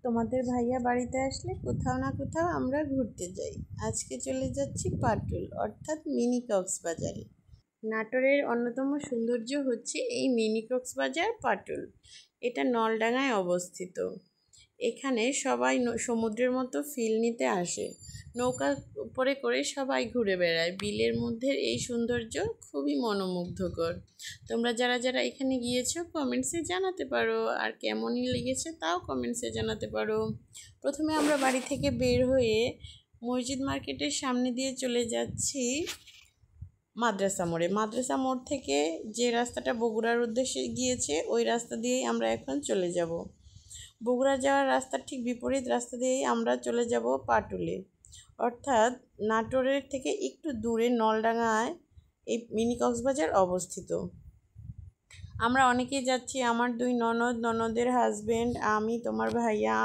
তোমাদের ভাইয়া বাড়িতে আসলে কোথাও না কোথাও আমরা ঘুরতে যাই। আজকে চলে যাচ্ছি পাটুল অর্থাৎ মিনি কক্সবাজারে। নাটোরের অন্যতম সৌন্দর্য হচ্ছে এই মিনি কক্সবাজার পাটুল। এটা নলডাঙায় অবস্থিত। এখানে সবাই সমুদ্রের মতো ফিল নিতে আসে। নৌকা উপরে করে সবাই ঘুরে বেড়ায়। বিলের মধ্যে এই সৌন্দর্য খুবই মনোমুগ্ধকর। তোমরা যারা যারা এখানে গিয়েছো কমেন্টসে জানাতে পারো, আর কেমনই লেগেছে তাও কমেন্টসে জানাতে পারো। প্রথমে আমরা বাড়ি থেকে বের হয়ে মসজিদ মার্কেটের সামনে দিয়ে চলে যাচ্ছি মাদ্রাসা মোড়ে। মাদ্রাসা মোড় থেকে যে রাস্তাটা বগুড়ার উদ্দেশ্যে গিয়েছে ওই রাস্তা দিয়েই আমরা এখন চলে যাব। বগুড়া যাওয়ার রাস্তার ঠিক বিপরীত রাস্তা দিয়েই আমরা চলে যাব পাটুলে, অর্থাৎ নাটোরের থেকে একটু দূরে নলডাঙায় এই মিনি কক্সবাজার অবস্থিত। আমরা অনেকেই যাচ্ছি, আমার দুই ননদের হাজবেন্ড, আমি, তোমার ভাইয়া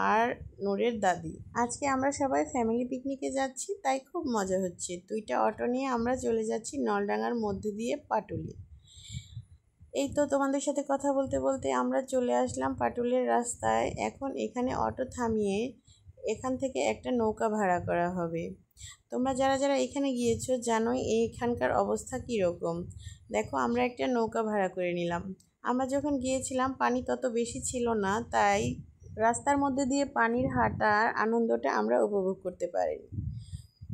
আর নূরের দাদি। আজকে আমরা সবাই ফ্যামিলি পিকনিকে যাচ্ছি, তাই খুব মজা হচ্ছে। দুইটা অটো নিয়ে আমরা চলে যাচ্ছি নলডাঙার মধ্যে দিয়ে পাটুলে। এই তো তোমাদের সাথে কথা বলতে বলতে আমরা চলে আসলাম পাটুলের রাস্তায়। এখন এখানে অটো থামিয়ে এখান থেকে একটা নৌকা ভাড়া করা হবে। তোমরা যারা যারা এখানে গিয়েছো জানোই এইখানকার অবস্থা কীরকম। দেখো, আমরা একটা নৌকা ভাড়া করে নিলাম। আমরা যখন গিয়েছিলাম পানি তত বেশি ছিল না, তাই রাস্তার মধ্যে দিয়ে পানির হাঁটার আনন্দটা আমরা উপভোগ করতে পারিনি।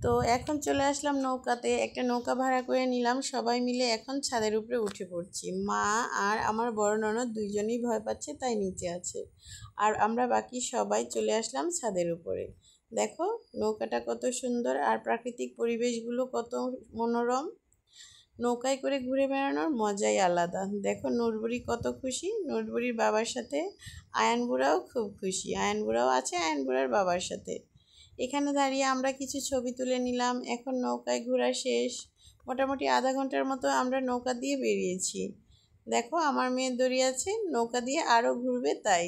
তো এখন চলে আসলাম নৌকাতে, একটা নৌকা ভাড়া করে নিলাম। সবাই মিলে এখন ছাদের উপরে উঠে পড়ছি। মা আর আমার বড় ননদ দুইজনই ভয় পাচ্ছে, তাই নিচে আছে। আর আমরা বাকি সবাই চলে আসলাম ছাদের উপরে। দেখো নৌকাটা কত সুন্দর, আর প্রাকৃতিক পরিবেশগুলো কত মনোরম। নৌকায় করে ঘুরে বেড়ানোর মজাই আলাদা। দেখো নুরবুড়ি কত খুশি, নুরবুড়ির বাবার সাথে। আয়ান বুড়াও খুব খুশি, আয়ান বুড়াও আছে আয়ান বুড়ার বাবার সাথে। এখানে দাঁড়িয়ে আমরা কিছু ছবি তুলে নিলাম। এখন নৌকায় ঘোরা শেষ। মোটামুটি আধা ঘন্টার মতো আমরা নৌকা দিয়ে বেরিয়েছি। দেখো আমার মেয়ে দড়ি আছে, নৌকা দিয়ে আরও ঘুরবে, তাই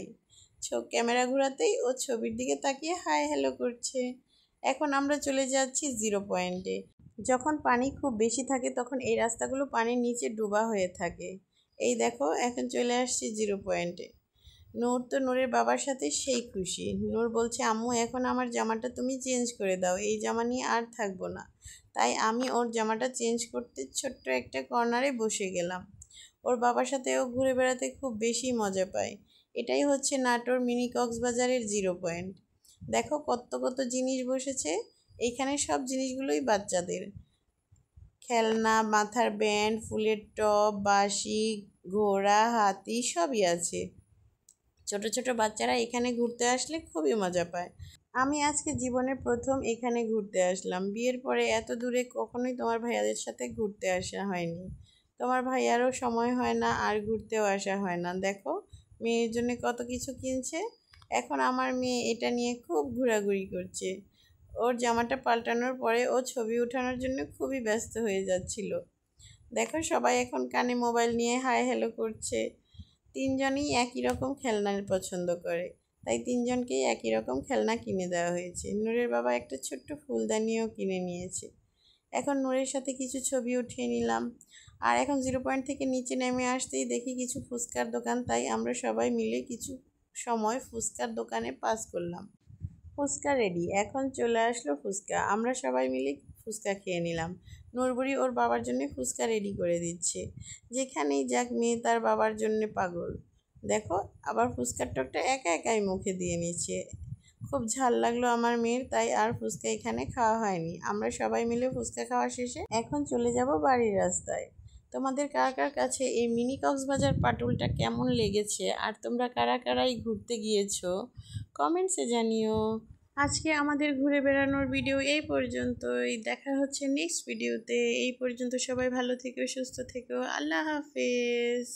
ক্যামেরা ঘোরাতেই ও ছবির দিকে তাকিয়ে হাই হ্যালো করছে। এখন আমরা চলে যাচ্ছি জিরো পয়েন্টে। যখন পানি খুব বেশি থাকে তখন এই রাস্তাগুলো পানির নিচে ডুবা হয়ে থাকে। এই দেখো এখন চলে আসছি জিরো পয়েন্টে। নূর তো নূরের বাবার সাথে সেই খুশি। নূর বলছে, আম্মু এখন আমার জামাটা তুমি চেঞ্জ করে দাও, এই জামা নিয়ে আর থাকবো না। তাই আমি ওর জামাটা চেঞ্জ করতে ছোট্ট একটা কর্নারে বসে গেলাম। ওর বাবার সাথে ও ঘুরে বেড়াতে খুব বেশি মজা পায়। এটাই হচ্ছে নাটোর মিনি কক্সবাজারের জিরো পয়েন্ট। দেখো কত কত জিনিস বসেছে। এইখানে সব জিনিসগুলোই বাচ্চাদের খেলনা, মাথার ব্যান্ড, ফুলের টব, বাঁশি, ঘোড়া, হাতি সবই আছে। ছোট ছোট বাচ্চারা এখানে ঘুরতে আসলে খুবই মজা পায়। আমি আজকে জীবনের প্রথম এখানে ঘুরতে আসলাম। বিয়ের পরে এত দূরে কখনোই তোমার ভাইয়াদের সাথে ঘুরতে আসা হয়নি। তোমার ভাইয়ারও সময় হয় না, আর ঘুরতেও আসা হয় না। দেখো মেয়ের জন্য কত কিছু কিনছে। এখন আমার মেয়ে এটা নিয়ে খুব ঘোরাঘুরি করছে। ওর জামাটা পাল্টানোর পরে ও ছবি ওঠানোর জন্য খুবই ব্যস্ত হয়ে যাচ্ছিল। দেখো সবাই এখন কানে মোবাইল নিয়ে হাই হ্যালো করছে। তিনজনই একই রকম খেলনা পছন্দ করে, তাই তিনজনকেই একই রকম খেলনা কিনে দেওয়া হয়েছে। নূরের বাবা একটা ছোট্ট ফুলদানিও কিনে নিয়েছে। এখন নূরের সাথে কিছু ছবি উঠিয়ে নিলাম। আর এখন জিরো পয়েন্ট থেকে নিচে নেমে আসতেই দেখি কিছু ফুচকার দোকান, তাই আমরা সবাই মিলে কিছু সময় ফুচকার দোকানে পাস করলাম। ফুচকা রেডি, এখন চলে আসলো ফুচকা। আমরা সবাই মিলে ফুচকা খেয়ে নিলাম। নূরবুড়ি ওর বাবার জন্য ফুচকা রেডি করে দিচ্ছে। যেখানেই যাক মেয়ে তার বাবার জন্য পাগল। দেখো আবার ফুচকার টকটা একা একাই মুখে দিয়ে নিচ্ছে। খুব ঝাল লাগলো আমার মেয়ের, তাই আর ফুচকা এখানে খাওয়া হয়নি। আমরা সবাই মিলে ফুচকা খাওয়া শেষে এখন চলে যাব বাড়ির রাস্তায়। তোমাদের কার কার কাছে এই মিনি কক্সবাজার পাটুলটা কেমন লেগেছে, আর তোমরা কারা কারাই ঘুরতে গিয়েছো কমেন্টসে জানিও। আজকে আমাদের ঘুরে বেড়ানোর ভিডিও এই পর্যন্তই। দেখা হচ্ছে নেক্সট ভিডিওতে। এই পর্যন্ত সবাই ভালো থেকো, সুস্থ থেকো। আল্লাহ হাফেজ।